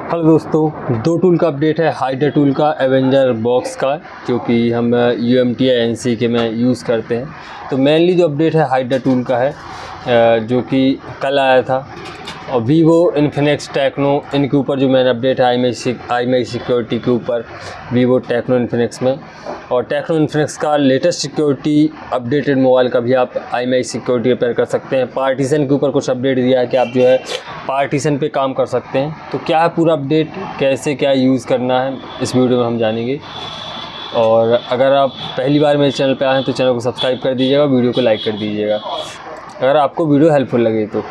Hello दोस्तों, दो tool का अपडेट है। हाइड्रा टूल का एवेंजर बॉक्स का, जो कि हम UMT या NC के में यूज़ करते हैं। तो मेनली जो अपडेट है हाइड्रा टूल का है, जो कि कल आया था। और वीवो, इन्फिनिक्स, टेक्नो, इनके ऊपर जो मेन अपडेट है IMEI सिक्योरिटी के ऊपर, वीवो, टेक्नो, इन्फिनिक्स में। और टेक्नो इन्फिनिक्स का लेटेस्ट सिक्योरिटी अपडेटेड मोबाइल का भी आप IMEI सिक्योरिटी रिपेयर कर सकते हैं। पार्टीशन के ऊपर कुछ अपडेट दिया है कि आप जो है पार्टीशन पे काम कर सकते हैं। तो क्या है पूरा अपडेट, कैसे क्या यूज़ करना है, इस वीडियो में हम जानेंगे। और अगर आप पहली बार मेरे चैनल पे आए हैं तो चैनल को सब्सक्राइब कर दीजिएगा, वीडियो को लाइक कर दीजिएगा अगर आपको वीडियो हेल्पफुल लगे तो।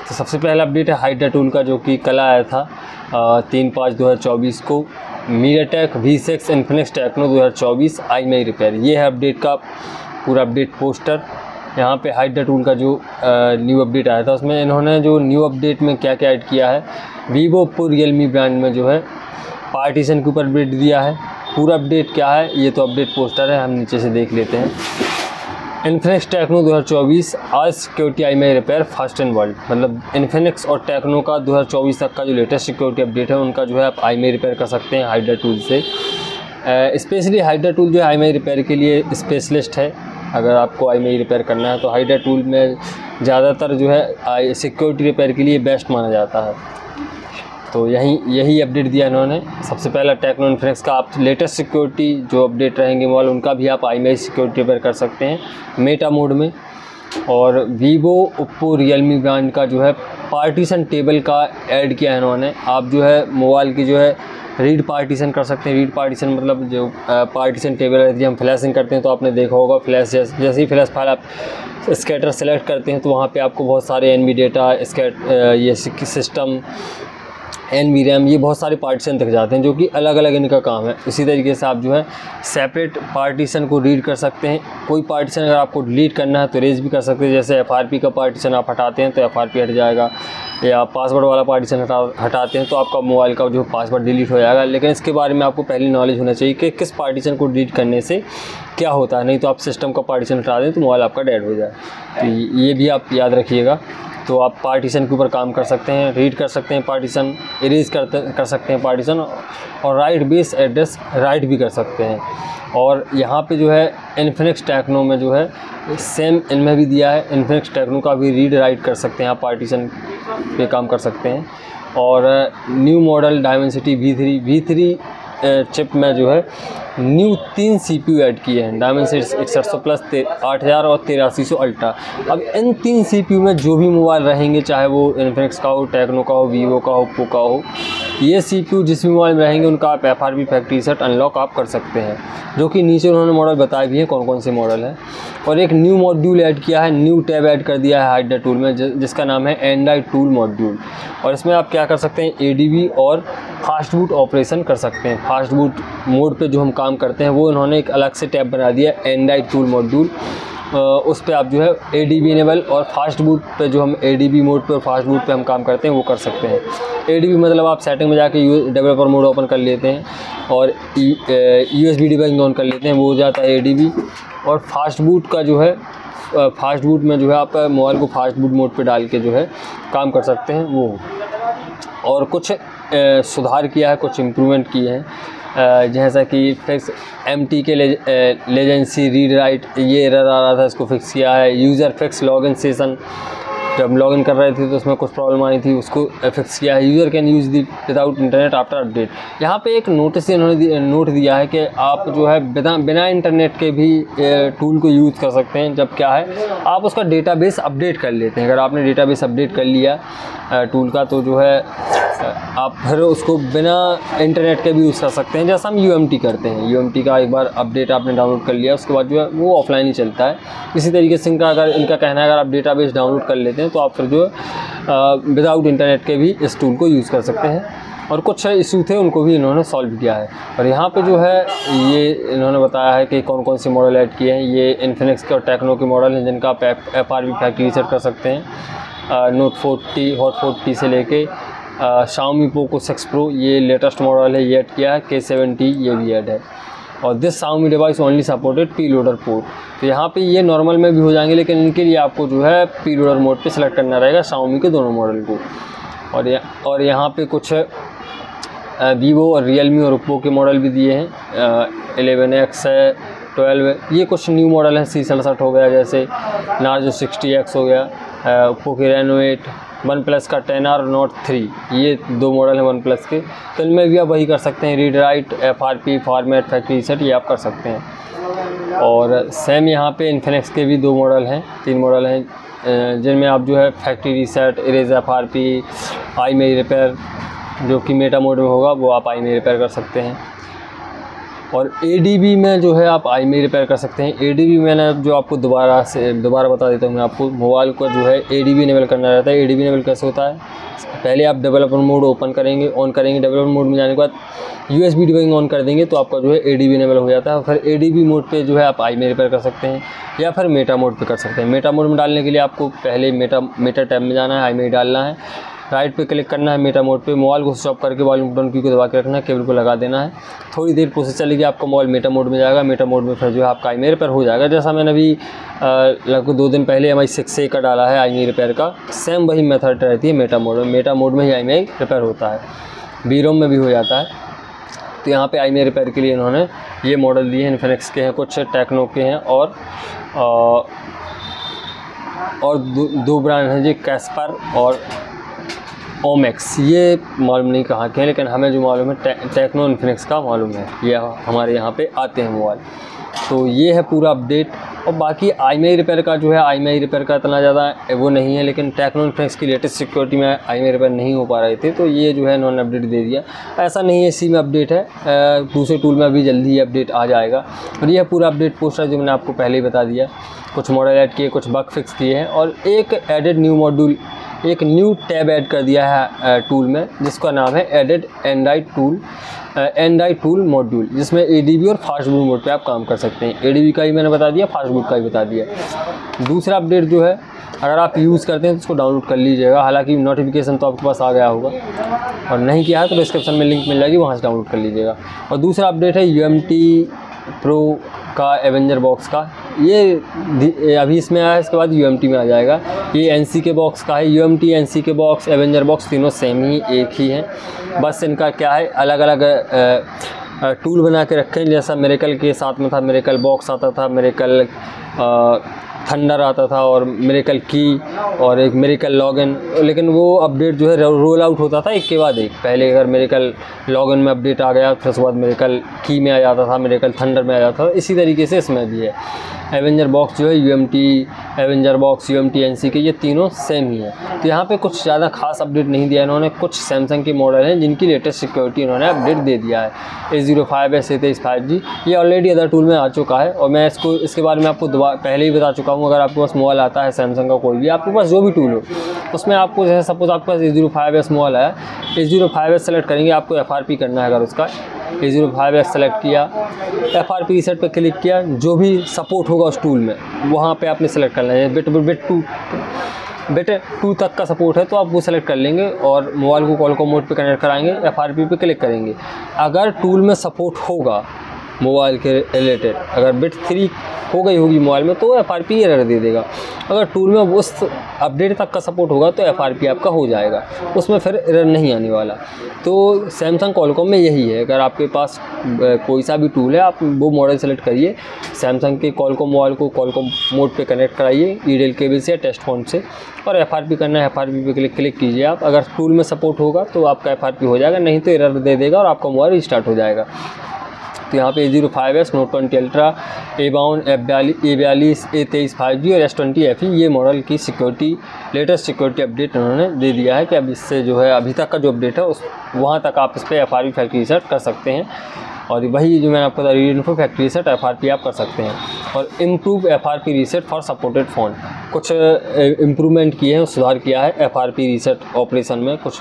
सबसे पहला अपडेट है हाइड्रा टूल का, जो कि कल आया था 3/5/2024 को। MediaTek V6 Infinix Tecno 2024 IMEI repair, ये है अपडेट का पूरा अपडेट पोस्टर। यहाँ पे हाइड्रा टूल का जो न्यू अपडेट आया था, उसमें इन्होंने जो न्यू अपडेट में क्या क्या ऐड किया है, वीवो, ओप्पो, रियलमी ब्रांड में जो है पार्टीशन के ऊपर अपडेट दिया है। पूरा अपडेट क्या है, ये तो अपडेट पोस्टर है, हम नीचे से देख लेते हैं। इन्फिनिक्स टेक्नो 2024 आज security IMEI repair first in world. मतलब इन्फिनिक्स और टेक्नो का 2024 तक का जो लेटेस्ट सिक्योरिटी अपडेट है, उनका जो है आप IMEI रिपेयर कर सकते हैं हाइड्रा टूल से। स्पेशली हाइड्रा टूल जो है IMEI रिपेयर के लिए स्पेशलिस्ट है। अगर आपको IMEI रिपेयर करना है तो हाइड्रा टूल में ज़्यादातर जो है सिक्योरिटी रिपेयर के लिए बेस्ट माना जाता है। तो यही अपडेट दिया इन्होंने। सबसे पहला टेक्नो इन्फिनिक्स का आप लेटेस्ट सिक्योरिटी जो अपडेट रहेंगे मोबाइल, उनका भी आप IMEI सिक्योरिटी रिपेयर कर सकते हैं मेटा मोड में। और वीवो, ओप्पो, रियलमी ब्रांड का जो है पार्टीशन टेबल का ऐड किया है इन्होंने। आप जो है मोबाइल की जो है रीड पार्टीशन कर सकते हैं। रीड पार्टीशन मतलब जो पार्टीशन टेबल रहती है, हम फ्लैशिंग करते हैं तो आपने देखा होगा, फ्लैश जैसे ही फ्लैश फाइल आप स्कैटर सेलेक्ट करते हैं तो वहाँ पे आपको बहुत सारे NV डेटा, ये सिस्टम, NV RAM, ये बहुत सारे पार्टीशन दिख जाते हैं, जो कि अलग अलग इनका काम है। इसी तरीके से आप जो है सेपरेट पार्टीशन को रीड कर सकते हैं। कोई पार्टीशन अगर आपको डिलीट करना है तो इरेज भी कर सकते हैं। जैसे FRP का पार्टीशन आप हटाते हैं तो FRP हट जाएगा, या पासवर्ड वाला पार्टीशन हटाते हैं तो आपका मोबाइल का जो पासवर्ड डिलीट हो जाएगा। लेकिन इसके बारे में आपको पहले नॉलेज होना चाहिए कि किस पार्टीशन को डिलीट करने से क्या होता है, नहीं तो आप सिस्टम का पार्टीशन हटा दें तो मोबाइल आपका डेड हो जाए। तो ये भी आप याद रखिएगा। तो आप पार्टीशन के ऊपर काम कर सकते हैं, रीड कर सकते हैं पार्टीशन, इरेज कर सकते हैं पार्टीशन, और राइट बेस एड्रेस राइट भी कर सकते हैं। और यहाँ पे जो है इन्फिनिक्स टेक्नो में जो है सेम इनमें भी दिया है। इन्फिनिक्स टेक्नो का भी रीड राइट कर सकते हैं, आप पार्टीशन पे काम कर सकते हैं। और new model Dimensity V3 chip में जो है न्यू 3 CPU ऐड किए हैं, डायमेंसिटी 6100 प्लस 8000 और 8300 अल्ट्रा। अब इन 3 CPU में जो भी मोबाइल रहेंगे, चाहे वो इन्फिनिक्स का हो, टेक्नो का हो, वीवो का हो, ओप्पो का हो, ये CPU जिस भी मोबाइल में रहेंगे उनका आप FRP फैक्ट्री सेट अनलॉक आप कर सकते हैं, जो कि नीचे उन्होंने मॉडल बताए भी हैं कौन कौन से मॉडल हैं। और एक न्यू मॉड्यूल ऐड किया है, न्यू टैब ऐड कर दिया है हाइड्रा टूल में, जिसका नाम है एंड्रॉइड टूल मॉड्यूल। और इसमें आप क्या कर सकते हैं, ADB और फास्ट बूट ऑपरेशन कर सकते हैं। फास्ट बूट मोड पे जो हम काम करते हैं वो इन्होंने एक अलग से टैब बना दिया है, एंड्रॉइड टूल मॉड्यूल। उस पे आप जो है ADB इनेबल और फास्ट बूट पे जो हम ADB मोड पे और फास्ट बूट पे हम काम करते हैं वो कर सकते हैं। ADB मतलब आप सेटिंग में जाके डेवलपर मोड ओपन कर लेते हैं और USB डिबगिंग ऑन कर लेते हैं, वो हो जाता है ADB। और फास्ट बूट का जो है फास्ट बूट में जो है आप मोबाइल को फास्ट बूट मोड पे डाल के जो है काम कर सकते हैं वो। और कुछ सुधार किया है, कुछ इम्प्रूवमेंट किए हैं, जैसा कि फिक्स MT के लेजेंसी रीड राइट, ये एरर आ रहा था, इसको फिक्स किया है। यूज़र फिक्स लॉगिन सेशन, जब लॉगिन कर रहे थे तो उसमें कुछ प्रॉब्लम आई थी, उसको फिक्स किया है। User can use the without internet after update. यहाँ पे एक नोटिस इन्होंने नोट दिया है कि आप जो है बिना इंटरनेट के भी टूल को यूज़ कर सकते हैं, जब क्या है आप उसका डेटाबेस अपडेट कर लेते हैं। अगर आपने डेटाबेस अपडेट कर लिया टूल का, तो जो है आप फिर उसको बिना इंटरनेट के भी यूज़ कर सकते हैं, जैसा हम UMT करते हैं। UMT का एक बार अपडेट आपने डाउनलोड कर लिया, उसके बाद जो है वो ऑफलाइन ही चलता है। इसी तरीके से इनका कहना है, अगर आप डेटाबेस डाउनलोड कर लेते हैं तो आप फिर जो है विदाउट इंटरनेट के भी इस टूल को यूज़ कर सकते हैं। और कुछ इशू थे उनको भी इन्होंने सॉल्व किया है। और यहाँ पे जो है ये इन्होंने बताया है कि कौन कौन से मॉडल ऐड किए हैं। ये इन्फिनिक्स के और टेक्नो के मॉडल हैं, जिनका आप FRP फैक्ट्री रीसेट कर सकते हैं। नोट 40, हॉट 40 से लेके Xiaomi Poco 6 Pro, ये लेटेस्ट मॉडल है, ये ऐड किया है। K70 ये भी ऐड है। और this Xiaomi device only supported P loader port. तो यहाँ पे ये नॉर्मल में भी हो जाएंगे, लेकिन इनके लिए आपको जो है पी लोडर मोड पे सेलेक्ट करना रहेगा Xiaomi के दोनों मॉडल को। और यहाँ पे कुछ वीवो और रियलमी और ओप्पो के मॉडल भी दिए हैं। 11X है, 12 है, ये कुछ न्यू मॉडल है। C67 हो गया, जैसे नार्जो 60X हो गया, ओप्पो के रेनो 8, वन प्लस का 10R नोट 3, ये 2 मॉडल हैं वन प्लस के। तो इनमें भी आप वही कर सकते हैं, read write, FRP, format, factory reset, ये आप कर सकते हैं। और सेम यहाँ पे इन्फिनिक्स के भी 2 मॉडल हैं, 3 मॉडल हैं, जिनमें आप जो है फैक्ट्री रीसेट, इरेज, FRP, आई में रिपेयर, जो कि मेटा मोड में होगा वो आप आई में रिपेयर कर सकते हैं। और ADB में जो है आप आई में रिपेयर कर सकते हैं। ADB मैंने जो आपको दोबारा बता देता हूँ मैं आपको, मोबाइल को जो है ADB इनेबल करना रहता है। ADB इनेबल कैसे होता है, पहले आप डेवलपर मोड ओपन करेंगे, ऑन करेंगे, डेवलपर मोड में जाने के बाद USB डिबगिंग ऑन कर देंगे तो आपका जो है ADB इनेबल हो जाता है। फिर ADB मोड पे जो है आप आई में रिपेयर कर सकते हैं या फिर मेटा मोड पे कर सकते हैं। मेटा मोड में डालने के लिए आपको पहले मेटा टैब में जाना है, आई में डालना है, राइट पे क्लिक करना है मेटा मोड पे, मोबाइल को स्विच ऑफ करके वॉल्यूम बटन की को दबा के रखना है, केबल को लगा देना है। थोड़ी देर प्रोसेस चलेगी, आपका मोबाइल मेटा मोड में जाएगा। मेटा मोड में फिर जो है आपका आई में रिपेयर हो जाएगा। जैसा मैंने अभी लगभग 2 दिन पहले MI 6A का डाला है आई में रिपेयर का, सेम वही मेथड रहती है मेटा मोड में। मेटा मोड में ही आई में रिपेयर होता है, BROM में भी हो जाता है। तो यहाँ पे आई में रिपेयर के लिए इन्होंने ये मॉडल दिए हैं। इन्फिनिक्स के हैं, कुछ टेक्नो के हैं, और 2 ब्रांड हैं जी, कैस्पर और ओमेक्स। ये मालूम नहीं कहाँ के हैं, लेकिन हमें जो मालूम है टेक्नो इन्फिनिक्स का मालूम है, ये हमारे यहाँ पे आते हैं मोबाइल। तो ये है पूरा अपडेट। और बाकी आई में रिपेयर का जो है, आई में रिपेयर का इतना ज़्यादा वो नहीं है, लेकिन टेक्नो इन्फिनिक्स की लेटेस्ट सिक्योरिटी में आई में रिपेयर नहीं हो पा रहे थे, तो ये जो है इन्होंने अपडेट दे दिया। ऐसा नहीं है इसी में अपडेट है, दूसरे टूल में अभी जल्दी ही अपडेट आ जाएगा। और यह पूरा अपडेट पोस्टर जो मैंने आपको पहले ही बता दिया, कुछ मॉडल ऐड किए, कुछ बग फिक्स किए हैं, और एक न्यू टैब ऐड कर दिया है टूल में, जिसका नाम है एडेड एंड्रॉइड टूल मॉड्यूल, जिसमें ADB और फास्ट बूट मोड पे आप काम कर सकते हैं। ADB का ही मैंने बता दिया, फास्ट बूट का ही बता दिया। दूसरा अपडेट जो है, अगर आप यूज़ करते हैं तो उसको डाउनलोड कर लीजिएगा। हालांकि नोटिफिकेशन तो आपके पास आ गया होगा, और नहीं किया है तो डिस्क्रिप्शन में लिंक मिल जाएगी, वहाँ से डाउनलोड कर लीजिएगा। और दूसरा अपडेट है UMT प्रो का एवेंजर बॉक्स का, ये अभी इसमें आया है, इसके बाद UMT में आ जाएगा। ये NC के बॉक्स का है। UMT, NC के बॉक्स, एवेंजर बॉक्स तीनों सेम ही एक ही हैं, बस इनका क्या है अलग अलग टूल बना के रखे हैं। जैसा मिरेकल के साथ में था, मिरेकल बॉक्स आता था, मिरेकल थंडर आता था, और मिरेकल की, और एक मिरेकल लॉगिन। लेकिन वो अपडेट जो है रोल आउट होता था एक के बाद एक। पहले अगर मिरेकल लॉगिन में अपडेट आ गया, फिर उसके बाद मिरेकल की में आ जाता था, मिरेकल थंडर में आ जाता था। इसी तरीके से इसमें भी है। एवेंजर बॉक्स जो है UMT, Avenger box, UMT, NC के, ये तीनों सेम ही है। तो यहाँ पे कुछ ज़्यादा खास अपडेट नहीं दिया इन्होंने। कुछ सैमसंग के मॉडल हैं जिनकी लेटेस्ट सिक्योरिटी इन्होंने अपडेट दे दिया है। A05S, A23 5G ये ऑलरेडी अदर टूल में आ चुका है, और मैं इसके बारे में आपको पहले ही बता चुका हूँ। अगर आपके पास मोबाइल आता है सैमसंग का कोई भी, आपके पास जो भी टूल हो, उसमें आपको जैसे सपोज आपके पास A05S मोबाइल है, A05S सेलेक्ट करेंगे, आपको FRP करना है। अगर उसका A05S सेलेक्ट किया, FRP रीसेट पर क्लिक किया, जो भी सपोर्ट होगा उस टूल में वहाँ पे आपने सेलेक्ट करना है। बिट 2 तक का सपोर्ट है तो आप वो सेलेक्ट कर लेंगे, और मोबाइल को कॉलकॉम मोड पे कनेक्ट कराएंगे, FRP पे क्लिक करेंगे। अगर टूल में सपोर्ट होगा मोबाइल के रिलेटेड, अगर बिट 3 हो गई होगी मोबाइल में, तो FRP एरर दे देगा। अगर टूल में उस अपडेट तक का सपोर्ट होगा तो FRP आपका हो जाएगा, उसमें फिर एरर नहीं आने वाला। तो सैमसंग कॉलकॉम में यही है। अगर आपके पास कोई सा भी टूल है, आप वो मॉडल सेलेक्ट करिए, सैमसंग के कॉलकॉम मोबाइल को कॉलकॉम मोड पे कनेक्ट कराइए ईडेल केबल से या टेस्ट फोन से, और FRP करना है, FRP पे क्लिक कीजिए आप। अगर टूल में सपोर्ट होगा तो आपका FRP हो जाएगा, नहीं तो एरर दे देगा और आपका मोबाइल रिस्टार्ट हो जाएगा। तो यहाँ पे A05S, Note 20 Ultra, A52, A42, A23 5G और S20 FE ये मॉडल की सिक्योरिटी, लेटेस्ट सिक्योरिटी अपडेट उन्होंने दे दिया है कि अब इससे जो है अभी तक का जो अपडेट है उस वहाँ तक आप इस पर FRP फैक्ट्री रीसेट कर सकते हैं। और वही जो मैंने आपको बताया रीइन्फो फैक्ट्री रीसेट FRP आप कर सकते हैं। और improve FRP reset for supported phone, कुछ इम्प्रूवमेंट किए हैं, सुधार किया है FRP रीसेट ऑपरेशन में, कुछ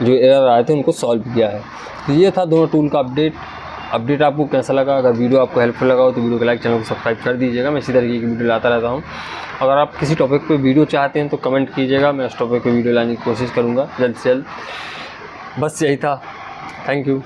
जो एरर आए थे उनको सॉल्व किया है। तो ये था दोनों टूल का अपडेट आपको कैसा लगा? अगर वीडियो आपको हेल्पफुल लगा हो तो वीडियो को लाइक, चैनल को सब्सक्राइब कर दीजिएगा। मैं इसी तरीके की वीडियो लाता रहता हूँ। अगर आप किसी टॉपिक पे वीडियो चाहते हैं तो कमेंट कीजिएगा, मैं उस टॉपिक पे वीडियो लाने की कोशिश करूँगा जल्द से जल्द। बस यही था, थैंक यू।